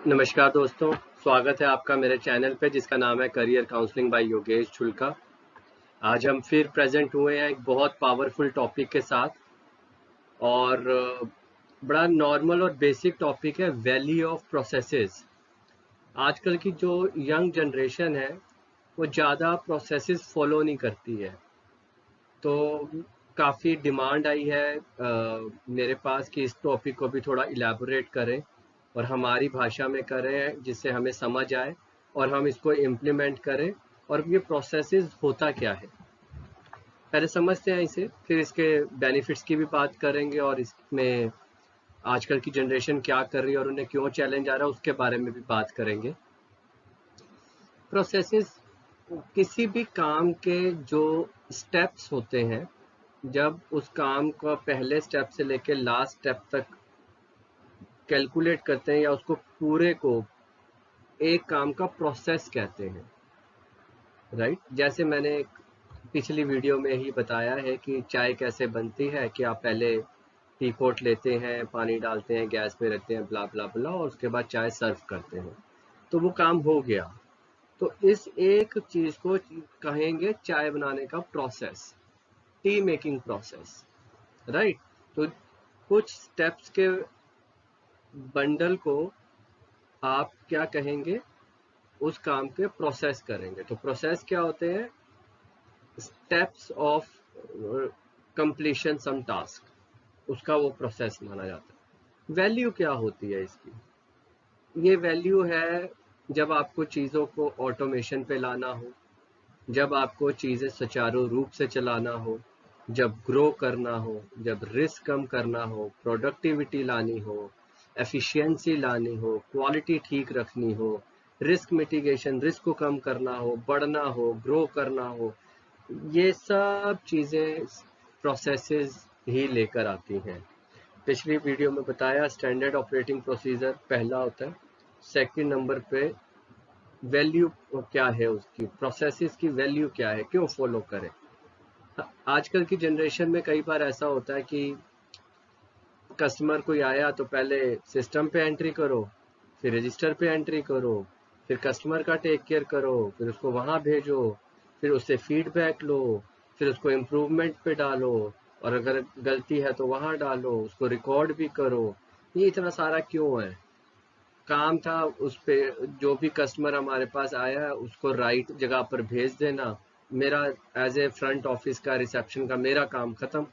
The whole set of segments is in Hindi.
नमस्कार दोस्तों, स्वागत है आपका मेरे चैनल पे जिसका नाम है career counselling by Yogesh Jhulka. आज हम फिर प्रेजेंट हुए हैं एक बहुत पावरफुल टॉपिक के साथ और बड़ा नॉर्मल और बेसिक टॉपिक है वैल्यू ऑफ प्रोसेसेस। आजकल की जो यंग जनरेशन है वो ज़्यादा प्रोसेसेस फॉलो नहीं करती है, तो काफ़ी डिमांड आई है मेरे पास कि इस टॉपिक को भी थोड़ा इलैबोरेट करें और हमारी भाषा में करें जिससे हमें समझ आए और हम इसको इम्प्लीमेंट करें। और ये प्रोसेसेस होता क्या है पहले समझते हैं इसे, फिर इसके बेनिफिट्स की भी बात करेंगे और इसमें आजकल की जनरेशन क्या कर रही है और उन्हें क्यों चैलेंज आ रहा है उसके बारे में भी बात करेंगे। प्रोसेसेस किसी भी काम के जो स्टेप्स होते हैं, जब उस काम का पहले स्टेप से लेके लास्ट स्टेप तक कैलकुलेट करते हैं या उसको पूरे को एक काम का प्रोसेस कहते हैं, राइट। जैसे मैंने पिछली वीडियो में ही बताया है कि चाय कैसे बनती है, कि आप पहले टी पोट लेते हैं, पानी डालते हैं, गैस पे रखते हैं, ब्ला ब्ला ब्ला, और उसके बाद चाय सर्व करते हैं, तो वो काम हो गया। तो इस एक चीज को कहेंगे चाय बनाने का process, T making process, right. तो कुछ स्टेप्स के बंडल को आप क्या कहेंगे, उस काम के प्रोसेस करेंगे। तो प्रोसेस क्या होते हैं, steps of completion some task, उसका वो प्रोसेस माना जाता है। वैल्यू क्या होती है इसकी, ये वैल्यू है जब आपको चीज़ों को ऑटोमेशन पे लाना हो, जब आपको चीज़ें सुचारू रूप से चलाना हो, जब ग्रो करना हो, जब रिस्क कम करना हो, प्रोडक्टिविटी लानी हो, एफिशिएंसी लानी हो, क्वालिटी ठीक रखनी हो, रिस्क मिटिगेशन, रिस्क को कम करना हो, बढ़ना हो, ग्रो करना हो, ये सब चीज़ें प्रोसेसेस ही लेकर आती हैं। पिछली वीडियो में बताया स्टैंडर्ड ऑपरेटिंग प्रोसीजर पहला होता है, सेकंड नंबर पे वैल्यू क्या है, उसकी प्रोसेसेस की वैल्यू क्या है, क्यों फॉलो करें। आजकल की जनरेशन में कई बार ऐसा होता है कि कस्टमर कोई आया तो पहले सिस्टम पे एंट्री करो, फिर रजिस्टर पे एंट्री करो, फिर कस्टमर का टेक केयर करो, फिर उसको वहाँ भेजो, फिर उससे फीडबैक लो, फिर उसको इम्प्रूवमेंट पे डालो, और अगर गलती है तो वहाँ डालो, उसको रिकॉर्ड भी करो। ये इतना सारा क्यों है, काम था उस पे जो भी कस्टमर हमारे पास आया उसको राइट जगह पर भेज देना, मेरा एज ए फ्रंट ऑफिस का रिसेप्शन का मेरा काम खत्म।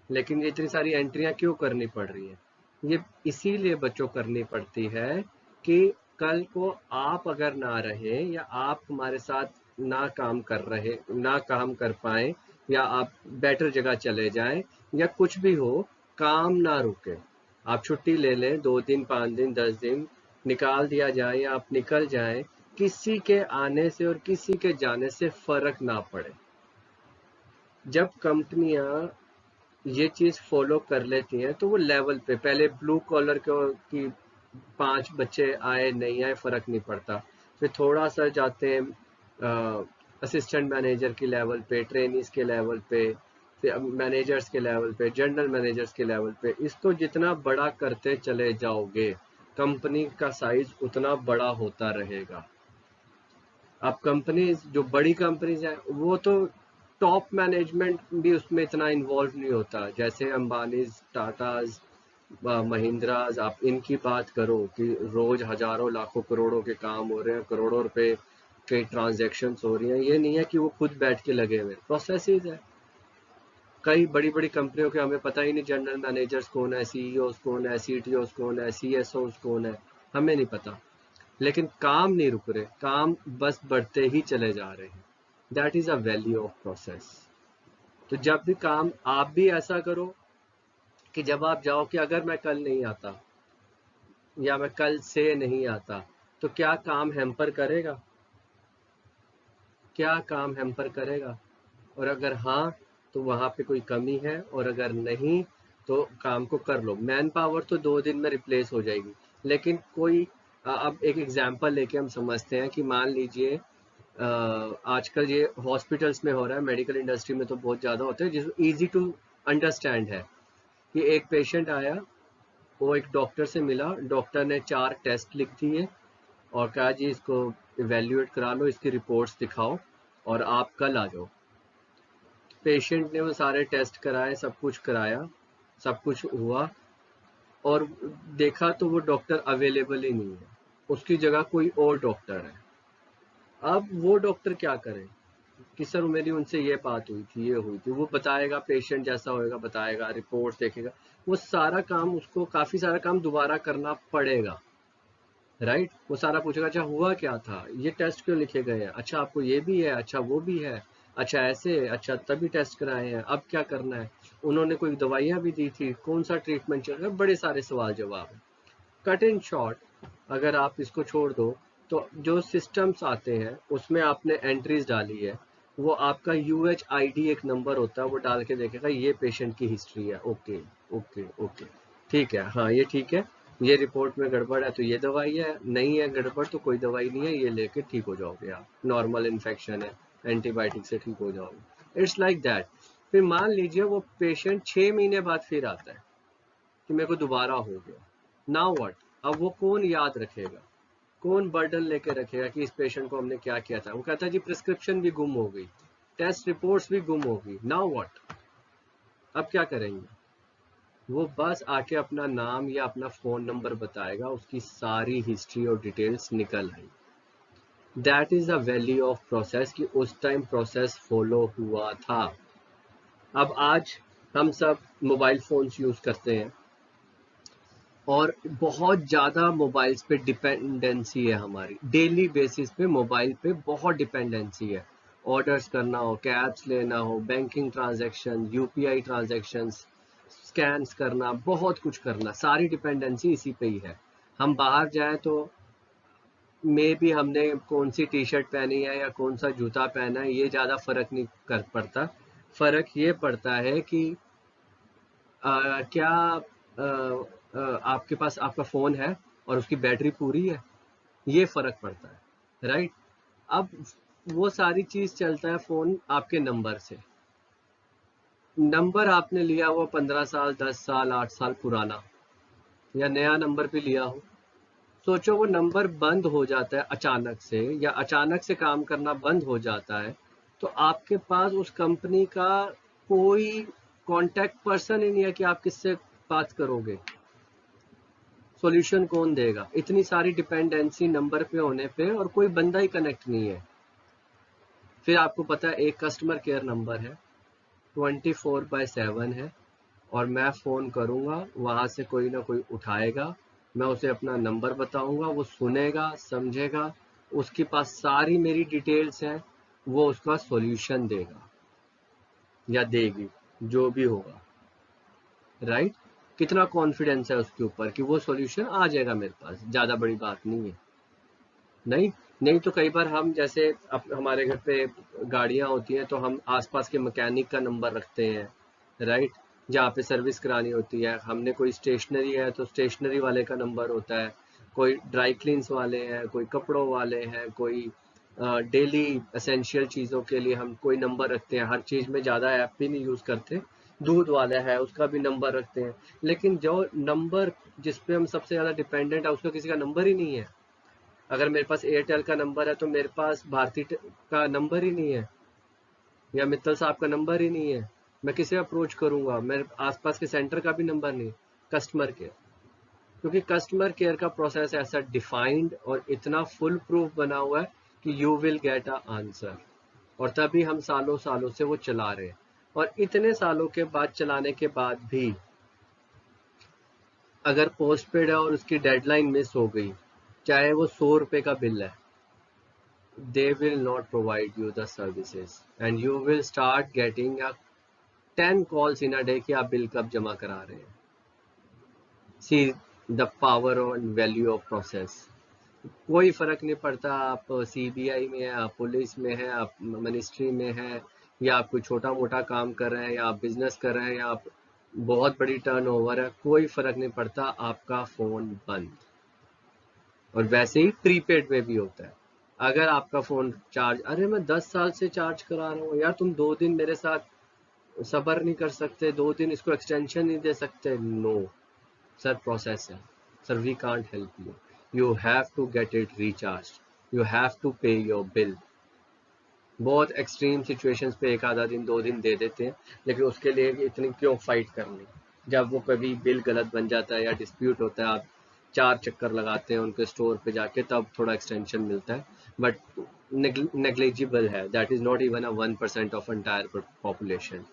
लेकिन ये इतनी सारी एंट्रियां क्यों करनी पड़ रही है, ये इसीलिए बच्चों करनी पड़ती है कि कल को आप अगर ना रहे या आप हमारे साथ ना काम कर रहे ना काम कर पाए, या आप बेटर जगह चले जाएं, या कुछ भी हो, काम ना रुके, आप छुट्टी ले लें, 2 दिन 5 दिन 10 दिन निकाल दिया जाए या आप निकल जाएं, किसी के आने से और किसी के जाने से फर्क ना पड़े। जब कंपनियां ये चीज फॉलो कर लेती हैं तो वो लेवल पे पहले ब्लू कॉलर को कि 5 बच्चे आए नहीं आए फर्क नहीं पड़ता, फिर थोड़ा सा जाते हैं असिस्टेंट मैनेजर के लेवल पे, ट्रेनीज के लेवल पे, फिर मैनेजर्स के लेवल पे, जनरल मैनेजर्स के लेवल पे। इसको जितना बड़ा करते चले जाओगे कंपनी का साइज उतना बड़ा होता रहेगा। अब कंपनीज जो बड़ी कंपनीज हैं वो तो टॉप मैनेजमेंट भी उसमें इतना इन्वॉल्व नहीं होता, जैसे अंबानीज, टाटाज, महिंद्राज, आप इनकी बात करो कि रोज हजारों लाखों करोड़ों के काम हो रहे हैं, करोड़ों रुपए के ट्रांजैक्शंस हो रही हैं। ये नहीं है कि वो खुद बैठ के लगे हुए, प्रोसेसेस है। कई बड़ी बड़ी कंपनियों के हमें पता ही नहीं जनरल मैनेजर्स कौन है, सीईओ कौन है, सीटीओ कौन है, सीएसओ कौन है, हमें नहीं पता। लेकिन काम नहीं रुक रहे, काम बस बढ़ते ही चले जा रहे हैं। That is a value of process. तो जब भी काम आप भी ऐसा करो कि जब आप जाओ कि अगर मैं कल नहीं आता या मैं कल से नहीं आता तो क्या काम हैम्पर करेगा, क्या काम हैम्पर करेगा, और अगर हाँ तो वहाँ पे कोई कमी है, और अगर नहीं तो काम को कर लो। मैन पावर तो 2 दिन में रिप्लेस हो जाएगी, लेकिन कोई अब एक एग्जांपल लेके हम समझते हैं कि मान लीजिए आजकल ये हॉस्पिटल्स में हो रहा है, मेडिकल इंडस्ट्री में तो बहुत ज़्यादा होता है, जिस इजी टू अंडरस्टैंड है कि एक पेशेंट आया, वो एक डॉक्टर से मिला, डॉक्टर ने 4 टेस्ट लिख दिए और कहा जी इसको इवेल्युएट करा लो, इसकी रिपोर्ट्स दिखाओ और आप कल आ जाओ। पेशेंट ने वो सारे टेस्ट कराए, सब कुछ कराया, सब कुछ हुआ और देखा तो वो डॉक्टर अवेलेबल ही नहीं है, उसकी जगह कोई और डॉक्टर है। अब वो डॉक्टर क्या करे कि सर मेरी उनसे ये बात हुई थी, ये हुई थी, वो बताएगा, पेशेंट जैसा होएगा बताएगा, रिपोर्ट देखेगा, वो सारा काम उसको काफी सारा काम दोबारा करना पड़ेगा, राइट। वो सारा पूछेगा अच्छा हुआ क्या था, ये टेस्ट क्यों लिखे गए हैं, अच्छा आपको ये भी है, अच्छा वो भी है, अच्छा ऐसे, अच्छा तभी टेस्ट कराए हैं, अब क्या करना है, उन्होंने कोई दवाइयां भी दी थी, कौन सा ट्रीटमेंट चल रहा है, बड़े सारे सवाल जवाब। कट इन शॉर्ट अगर आप इसको छोड़ दो तो जो सिस्टम्स आते हैं उसमें आपने एंट्रीज डाली है, वो आपका UHID एक नंबर होता है, वो डाल के देखेगा ये पेशेंट की हिस्ट्री है, ओके ओके ओके ठीक है, हाँ ये ठीक है, ये रिपोर्ट में गड़बड़ है तो ये दवाई है, नहीं है गड़बड़ तो कोई दवाई नहीं है, ये लेके ठीक हो जाओगे आप, नॉर्मल इन्फेक्शन है एंटीबायोटिक से ठीक हो जाओगे। It's like that. फिर मान लीजिए वो पेशेंट 6 महीने बाद फिर आता है कि मेरे को दोबारा हो गया, नाउ व्हाट, अब वो कौन याद रखेगा, कौन बर्डन लेके रखेगा कि इस पेशेंट को हमने क्या किया था। वो कहता है जी प्रिस्क्रिप्शन भी गुम हो गई, टेस्ट रिपोर्ट्स भी गुम हो गई, नाउ व्हाट, अब क्या करेंगे। वो बस आके अपना नाम या अपना फोन नंबर बताएगा, उसकी सारी हिस्ट्री और डिटेल्स निकल आई। That is the value of process कि उस टाइम प्रोसेस फॉलो हुआ था। अब आज हम सब मोबाइल फोन्स यूज करते हैं और बहुत ज़्यादा मोबाइल्स पे डिपेंडेंसी है हमारी, डेली बेसिस पे मोबाइल पे बहुत डिपेंडेंसी है। ऑर्डर्स करना हो, कैब्स लेना हो, banking transaction, UPI transactions, scans करना, बहुत कुछ करना, सारी डिपेंडेंसी इसी पे ही है। हम बाहर जाएं तो मे भी हमने कौन सी टी शर्ट पहनी है या कौन सा जूता पहना है ये ज़्यादा फर्क नहीं कर पड़ता। फर्क ये पड़ता है कि क्या आपके पास आपका फ़ोन है और उसकी बैटरी पूरी है, ये फ़र्क पड़ता है, राइट। अब वो सारी चीज़ चलता है फ़ोन आपके नंबर से। नंबर आपने लिया हुआ 15 साल, 10 साल, 8 साल पुराना, या नया नंबर भी लिया हो, सोचो वो नंबर बंद हो जाता है अचानक से, या अचानक से काम करना बंद हो जाता है, तो आपके पास उस कंपनी का कोई कांटेक्ट पर्सन ही नहीं है कि आप किससे बात करोगे, सॉल्यूशन कौन देगा, इतनी सारी डिपेंडेंसी नंबर पे होने पे, और कोई बंदा ही कनेक्ट नहीं है। फिर आपको पता है एक कस्टमर केयर नंबर है, 24/7 है, और मैं फ़ोन करूँगा वहाँ से कोई ना कोई उठाएगा, मैं उसे अपना नंबर बताऊँगा, वो सुनेगा, समझेगा, उसके पास सारी मेरी डिटेल्स हैं, वो उसका सॉल्यूशन देगा या देगी, जो भी होगा, राइट। कितना कॉन्फिडेंस है उसके ऊपर कि वो सॉल्यूशन आ जाएगा मेरे पास, ज़्यादा बड़ी बात नहीं है। नहीं, नहीं तो कई बार हम जैसे हमारे घर पे गाड़ियां होती हैं तो हम आसपास के मैकेनिक का नंबर रखते हैं, राइट, जहाँ पे सर्विस करानी होती है। हमने कोई स्टेशनरी है तो स्टेशनरी वाले का नंबर होता है, कोई ड्राई क्लीन्स वाले हैं, कोई कपड़ों वाले हैं, कोई डेली एसेंशियल चीज़ों के लिए हम कोई नंबर रखते हैं। हर चीज़ में ज़्यादा ऐप भी नहीं यूज़ करते, दूध वाला है उसका भी नंबर रखते हैं। लेकिन जो नंबर जिस पे हम सबसे ज़्यादा डिपेंडेंट है उसका किसी का नंबर ही नहीं है। अगर मेरे पास एयरटेल का नंबर है तो मेरे पास भारती का नंबर ही नहीं है, या मित्तल साहब का नंबर ही नहीं है, मैं किसे अप्रोच करूंगा, मेरे आसपास के सेंटर का भी नंबर नहीं, कस्टमर केयर। क्योंकि कस्टमर केयर का प्रोसेस ऐसा डिफाइंड और इतना फुल प्रूफ बना हुआ है कि you will get a answer, और तभी हम सालों सालों से वो चला रहे हैं। और इतने सालों के बाद चलाने के बाद भी अगर पोस्ट पेड है और उसकी डेडलाइन मिस हो गई, चाहे वो 100 रुपए का बिल है, they will not provide you the services and you will start getting a 10 calls in a day कि आप बिल कब जमा करा रहे हैं। See the power and value of process। कोई फर्क नहीं पड़ता आप CBI में है, आप पुलिस में है, आप मिनिस्ट्री में है, या आप कोई छोटा मोटा काम कर रहे हैं, या आप बिजनेस कर रहे हैं, या आप बहुत बड़ी टर्नओवर है, कोई फर्क नहीं पड़ता, आपका फोन बंद। और वैसे ही प्रीपेड में भी होता है, अगर आपका फोन चार्ज, अरे मैं 10 साल से चार्ज करा रहा हूँ यार, तुम 2 दिन मेरे साथ सब्र नहीं कर सकते, 2 दिन इसको एक्सटेंशन नहीं दे सकते, नो, सर प्रोसेस है, sir we can't help you, you have to get it recharge, you have to pay your bill. बहुत एक्सट्रीम सिचुएशंस पे एक आधा दिन 2 दिन दे देते हैं, लेकिन उसके लिए इतनी क्यों फाइट करनी। जब वो कभी बिल गलत बन जाता है या डिस्प्यूट होता है, आप 4 चक्कर लगाते हैं उनके स्टोर पे जाके, तब थोड़ा एक्सटेंशन मिलता है, बट नेग्लिजिबल है, that is not even a 1% of entire population,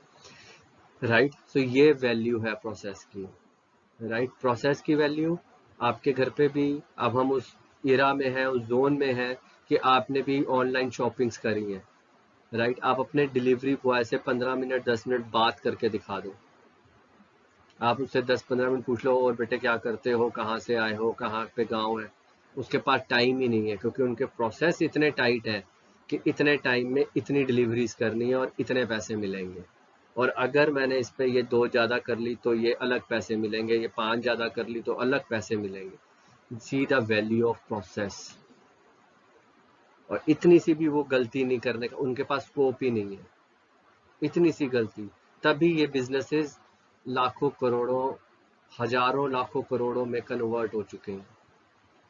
right. So ये वैल्यू है प्रोसेस की, राइट। प्रोसेस की वैल्यू आपके घर पे भी, अब हम उस इरा में हैं, उस जोन में हैं कि आपने भी ऑनलाइन शॉपिंग्स करी है, राइट। आप अपने डिलीवरी बॉय से 15 मिनट 10 मिनट बात करके दिखा दो, आप उससे 10-15 मिनट पूछ लो, और बेटे क्या करते हो, कहाँ से आए हो, कहाँ पे गांव है। उसके पास टाइम ही नहीं है, क्योंकि उनके प्रोसेस इतने टाइट है कि इतने टाइम में इतनी डिलीवरीज करनी है और इतने पैसे मिलेंगे, और अगर मैंने इस पे ये 2 ज़्यादा कर ली तो ये अलग पैसे मिलेंगे, ये 5 ज़्यादा कर ली तो अलग पैसे मिलेंगे। See the value of process. और इतनी सी भी वो गलती नहीं करने का उनके पास स्कोप ही नहीं है, इतनी सी गलती, तभी ये बिजनेसेस लाखों करोड़ों, हजारों लाखों करोड़ों में कन्वर्ट हो चुके हैं।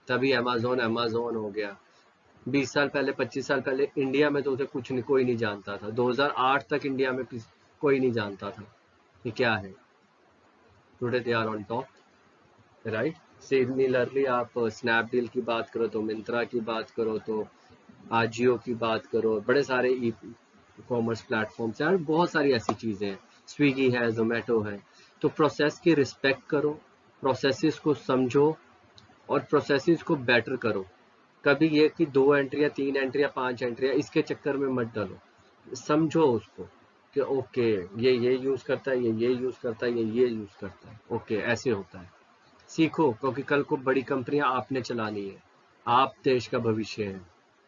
तभी अमेज़न अमेज़न हो गया। 20 साल पहले, 25 साल पहले इंडिया में तो उसे कुछ नहीं, कोई नहीं जानता था। 2008 तक इंडिया में कोई नहीं जानता था कि क्या है। Today they are on top, right. Similarly आप स्नैपडील की बात करो तो मिंत्रा की बात करो तो आजियो की बात करो, बड़े सारे ई कॉमर्स प्लेटफॉर्म्स हैं, और बहुत सारी ऐसी चीज़ें हैं, स्विगी है, जोमेटो है। तो प्रोसेस की रिस्पेक्ट करो, प्रोसेसेस को समझो, और प्रोसेसेस को बेटर करो। कभी ये कि 2 एंट्रियाँ 3 एंट्रियाँ 5 एंट्रियाँ इसके चक्कर में मत डालो, समझो उसको कि ओके ये यूज़ करता है, ये यूज़ करता है, ये यूज़ करता है, ओके ऐसे होता है। सीखो, क्योंकि कल को बड़ी कंपनियां आपने चलानी है, आप देश का भविष्य है,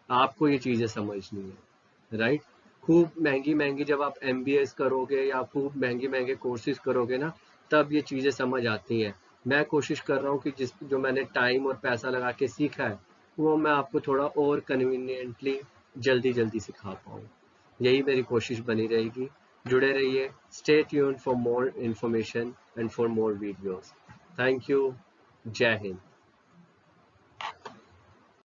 आपको ये चीज़ें समझनी है, राइट। खूब महंगी महंगी जब आप MBAs करोगे या खूब महंगे महंगे कोर्सेज करोगे ना, तब ये चीज़ें समझ आती हैं। मैं कोशिश कर रहा हूँ कि जो मैंने टाइम और पैसा लगा के सीखा है, वो मैं आपको थोड़ा और कन्वीनियंटली जल्दी जल्दी सिखा पाऊँ। यही मेरी कोशिश बनी रहेगी। जुड़े रहिए, stay tuned for more information and for more videos. Thank you. जय हिंद।